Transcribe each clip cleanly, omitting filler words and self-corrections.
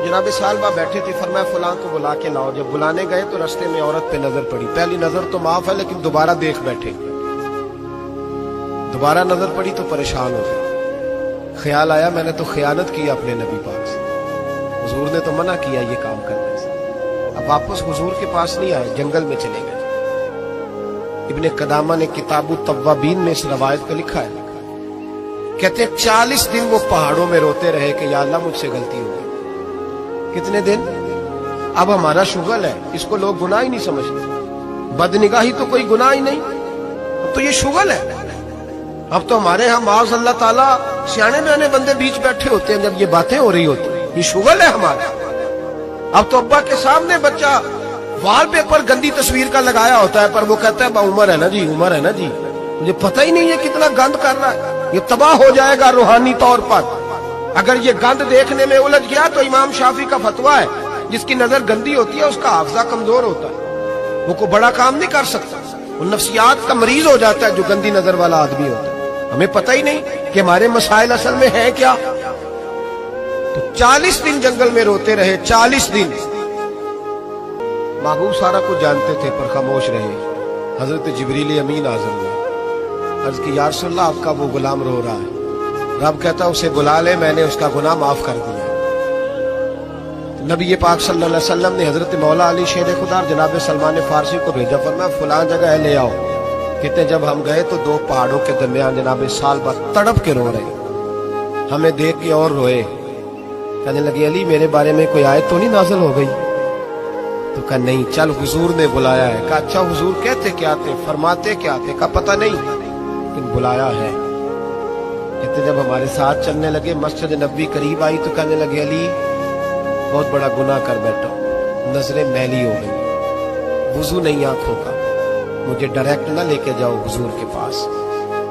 जनाब सालबा बैठे थे, फरमाया फलां को बुला के लाओ। जब बुलाने गए तो रास्ते में औरत पे नजर पड़ी। पहली नजर तो माफ है, लेकिन दोबारा देख बैठे। दोबारा नजर पड़ी तो परेशान हो गए। ख्याल आया मैंने तो खयानत की अपने नबी पाक से, हुजूर ने तो मना किया ये काम करने से। अब वापस हुजूर के पास नहीं आए, जंगल में चले गए। इब्ने कदामा ने किताबु तव्वाबीन में इस रवायत को लिखा है, कहते हैं 40 दिन वो पहाड़ों में रोते रहे कि या अल्लाह मुझसे गलती हो गई। कितने दिन? अब हमारा शुगल है, इसको लोग गुनाह ही नहीं समझते। बदनिगाही तो कोई गुनाह ही नहीं, अब तो ये शुगल है। अब तो हमारे यहाँ माज़ अल्लाह ताला सियाने बयाने बंदे बीच बैठे होते हैं, जब ये बातें हो रही होती हैं, ये शुगल है हमारा। अब तो अब्बा के सामने बच्चा वॉलपेपर गंदी तस्वीर का लगाया होता है, पर वो कहता है उम्र है ना जी, उम्र है ना जी, मुझे पता ही नहीं है कितना गंद कर रहा है, ये तबाह हो जाएगा रूहानी तौर पर। अगर ये गंद देखने में उलझ गया तो इमाम शाफी का फतवा है, जिसकी नजर गंदी होती है उसका हाफजा कमजोर होता है, वो कोई बड़ा काम नहीं कर सकता, वो नफ्सियात का मरीज हो जाता है जो गंदी नजर वाला आदमी होता है। हमें पता ही नहीं कि हमारे मसाइल असल में है क्या। तो 40 दिन जंगल में रोते रहे, 40 दिन। महबूब सारा कुछ जानते थे पर खामोश रहे। हजरत जिब्रील अमीन आज़म ने अर्ज की, या रसूल अल्लाह, आपका वो गुलाम रो रहा है। रब कहता उसे बुला ले, मैंने उसका गुनाह माफ कर दिया। तो नबी पाक सल्लल्लाहु अलैहि वसल्लम ने हजरत मौला अली शेर खुदा जनाब सलमान फारसी को भेजा, फरमाया फलां जगह ले आओ। कहते जब हम गए तो 2 पहाड़ों के दरमियान जनाब सालबा तड़प के रो रहे, हमें देख के और रोए। कहने लगे अली मेरे बारे में कोई आयत तो नहीं नाज़िल हो गई? तो कहा नहीं, चल हुजूर ने बुलाया है। कहा अच्छा हुजूर कहते क्या थे, फरमाते क्या थे? कहा पता नहीं, लेकिन बुलाया है। कहते जब हमारे साथ चलने लगे, मस्जिद नबी करीब आई तो कहने लगे अली बहुत बड़ा गुनाह कर बैठा, नजरें मैली हो गई, वुजू नहीं आंखों का, मुझे डायरेक्ट ना लेके जाओ हुजूर के पास।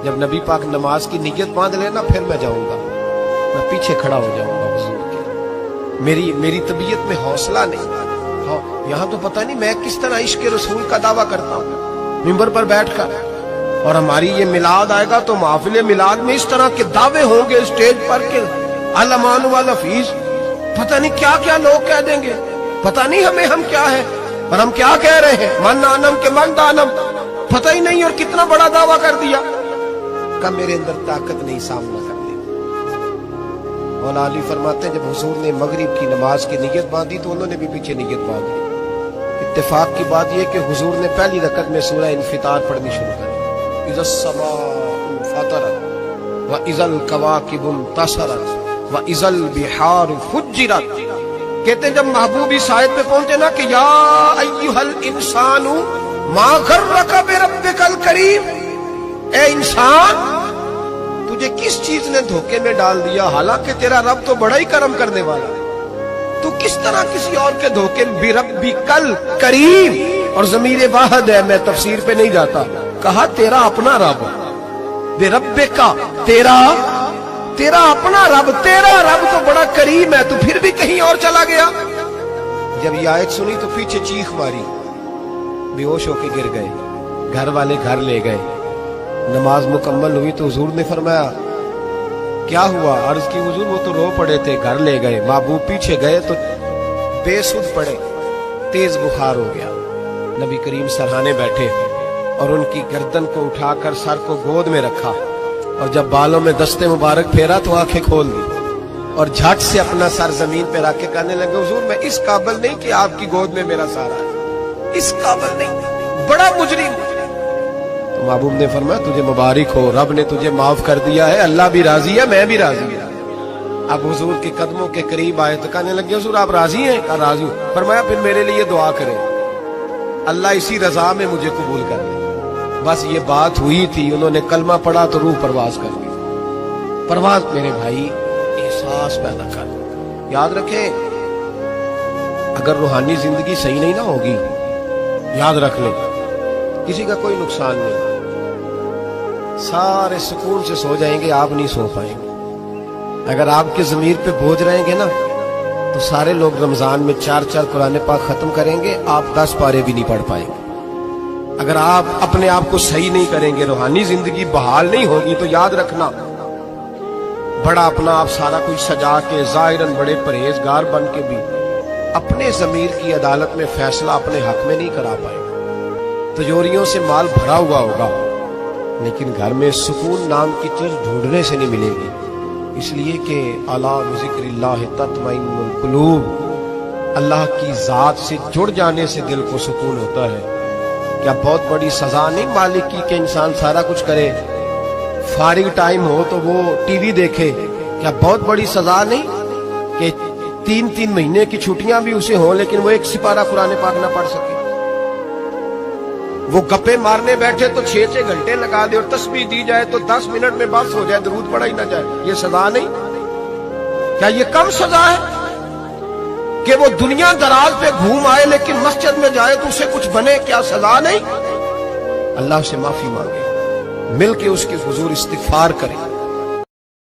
जब नबी पाक नमाज की नियत बांध लेना फिर मैं जाऊंगा, मैं पीछे खड़ा हो जाऊंगा हुजूर के। मेरी तबीयत में हौसला नहीं। हाँ, यहाँ तो पता नहीं मैं किस तरह इश्क रसूल का दावा करता हूँ मिंबर पर बैठकर, और हमारी ये मिलाद आएगा तो महफिल मिलाद में इस तरह के दावे होंगे स्टेज पर के अलमान वाल हफीज, पता नहीं क्या क्या लोग कह देंगे, पता नहीं हमें हम क्या है और हम क्या कह रहे हैं। मन आनम के मन दानम, पता ही नहीं, और कितना बड़ा दावा कर दिया। का मेरे अंदर ताकत नहीं सामना करने। मौला अली फरमाते हैं जब हुजूर ने मगरिब की नमाज की नियत बांधी तो उन्होंने भी पीछे नियत बांधी। इत्तेफाक की बात यह कि हुजूर ने पहली रकत में सूरह इन्फितार पढ़नी शुरू कर दी, इज़ा समाउ फतरत व इज़ल कवाकिबु इंतसरत व इज़ल बिहार फुज्जिरत। कहते जब महबूब इस आयत पे पहुंचे ना कि या अय्युहल इंसानु मा गर्रका बिरब्बिकल करीम, ए इंसान तुझे किस चीज ने धोखे में डाल दिया, हालांकि तेरा रब तो बड़ा ही करम करने वाला है, तू किस तरह किसी और के धोखे में। बिरब्बिकल करीम, और ज़मीर वाहिद है, मैं तफसीर पे नहीं जाता, कहा तेरा अपना रब, बिरब्बिका तेरा अपना रब, तेरा रब तो बड़ा करीम है, तू फिर भी कहीं और चला गया। जब ये आयत सुनी तो पीछे चीख मारी, बेहोश होके गिर गए, घर वाले घर ले गए। नमाज मुकम्मल हुई तो हुजूर ने फरमाया क्या हुआ? अर्ज की हुजूर वो तो रो पड़े थे, घर ले गए। महबूब पीछे गए तो बेसुध पड़े, तेज बुखार हो गया। नबी करीम सरहाने बैठे और उनकी गर्दन को उठाकर सर को गोद में रखा, और जब बालों में दस्ते मुबारक फेरा तो आंखें खोल दी और झट से अपना सर जमीन पे रख के कहने लगे हुजूर मैं इस काबिल नहीं कि आपकी गोद में मेरा सारा है, इस काबिल नहीं, बड़ा मुजरिम। तो महबूब ने फरमाया तुझे मुबारक हो, रब ने तुझे माफ कर दिया है, अल्लाह भी राजी है, मैं भी राजी हूं। अब हुजूर के कदमों के करीब आए तो कहने लगे हुजूर आप राजी हैं? कहा राजी हूं। फरमाया फिर मेरे लिए दुआ करें, अल्लाह इसी रजा में मुझे कबूल कर ले। बस ये बात हुई थी, उन्होंने कलमा पढ़ा तो रूह परवाज कर गई। परवाज मेरे भाई एहसास पैदा कर। याद रखें, अगर रूहानी जिंदगी सही नहीं ना होगी, याद रख लें, किसी का कोई नुकसान नहीं, सारे सुकून से सो जाएंगे, आप नहीं सो पाएंगे। अगर आपके ज़मीर पे बोझ रहेंगे ना तो सारे लोग रमजान में 4 कुरान पाक खत्म करेंगे, आप 10 पारे भी नहीं पढ़ पाएंगे। अगर आप अपने आप को सही नहीं करेंगे, रूहानी जिंदगी बहाल नहीं होगी, तो याद रखना बड़ा अपना आप सारा कुछ सजा के ज़ाहिरन बड़े परहेजगार बन के भी अपने ज़मीर की अदालत में फैसला अपने हक में नहीं करा पाएगा। तिजोरियों से माल भरा हुआ होगा लेकिन घर में सुकून नाम की चीज ढूंढने से नहीं मिलेगी, इसलिए कि अला बिज़िक्रिल्लाह तत्मइन्नुल कुलूब, अल्लाह की जात से जुड़ जाने से दिल को सुकून होता है। क्या बहुत बड़ी सजा नहीं मालिक की कि इंसान सारा कुछ करे, फारिग टाइम हो तो वो टीवी देखे? क्या बहुत बड़ी सजा नहीं कि 3-3 महीने की छुट्टियां भी उसे हों लेकिन वो एक सिपारा कुरान पाक ना पढ़ सके? वो गप्पे मारने बैठे तो 6-6 घंटे लगा दे और तस्बीह दी जाए तो 10 मिनट में बस हो जाए, दरूद पढ़ा ही ना जाए, ये सजा नहीं? क्या ये कम सजा है कि वो दुनिया दराज पे घूम आए लेकिन मस्जिद में जाए तो उसे कुछ बने? क्या सजा नहीं? अल्लाह से माफी मांगे, मिल के उसके हुजूर इस्तिगफार करें।